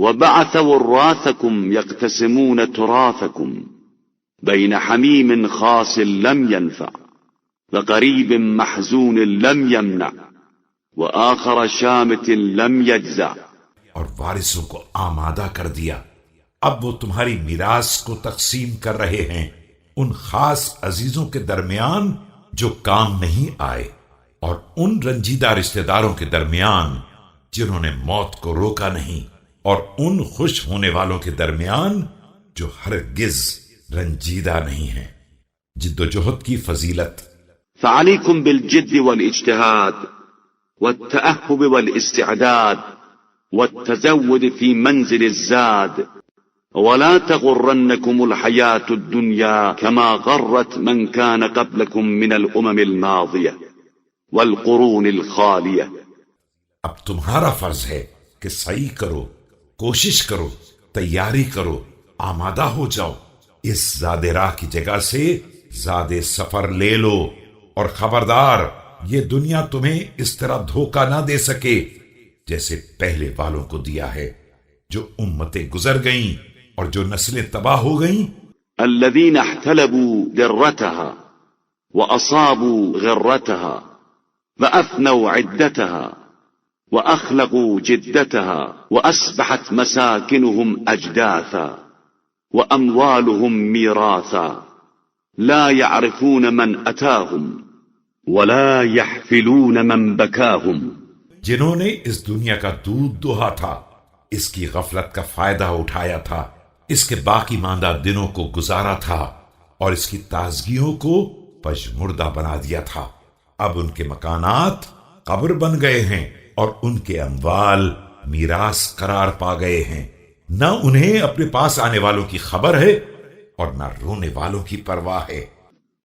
وبعث وراثكم يقتسمون تراثكم بين حميم خاص لم ينفع وقريب محزون لم يمنع وآخر شامت لم يجزع. اور وارثوں کو آمادہ کر دیا، اب وہ تمہاری میراث کو تقسیم کر رہے ہیں ان خاص عزیزوں کے درمیان جو کام نہیں آئے، اور ان رنجیدہ رشتہ داروں کے درمیان جنہوں نے موت کو روکا نہیں، اور ان خوش ہونے والوں کے درمیان جو ہرگز رنجیدہ نہیں ہیں. جد و جہد کی فضیلت. فعليكم بالجد والاجتهاد والتأهب والاستعداد والتزود في منزل الزاد، ولا تغرنكم الحياة الدنيا كما غرت من كان قبلكم من الأمم الماضية والقرون الخالية. اب تمہارا فرض ہے کہ سعی کرو، کوشش کرو، تیاری کرو، آمادہ ہو جاؤ، اس زاد راہ کی جگہ سے زاد سفر لے لو، اور خبردار یہ دنیا تمہیں اس طرح دھوکہ نہ دے سکے جیسے پہلے والوں کو دیا ہے جو امتیں گزر گئیں اور جو نسلیں تباہ ہو گئیں. الذين احتلبوا درتها وأصابوا غرتها وأفنوا عدتها وأخلقوا جدتها وأصبحت مساكنهم أجداثا وأموالهم ميراثا لا يعرفون من أتاهم ولا يحفلون من بكاهم. جنہوں نے اس دنیا کا دودھ دوہا تھا، اس کی غفلت کا فائدہ اٹھایا تھا، اس کے باقی ماندہ دنوں کو گزارا تھا، اور اس کی تازگیوں کو پژمردہ بنا دیا تھا، اب ان کے مکانات قبر بن گئے ہیں اور ان کے اموال میراث قرار پا گئے ہیں. نہ انہیں اپنے پاس آنے والوں کی خبر ہے اور نہ رونے والوں کی پرواہ ہے.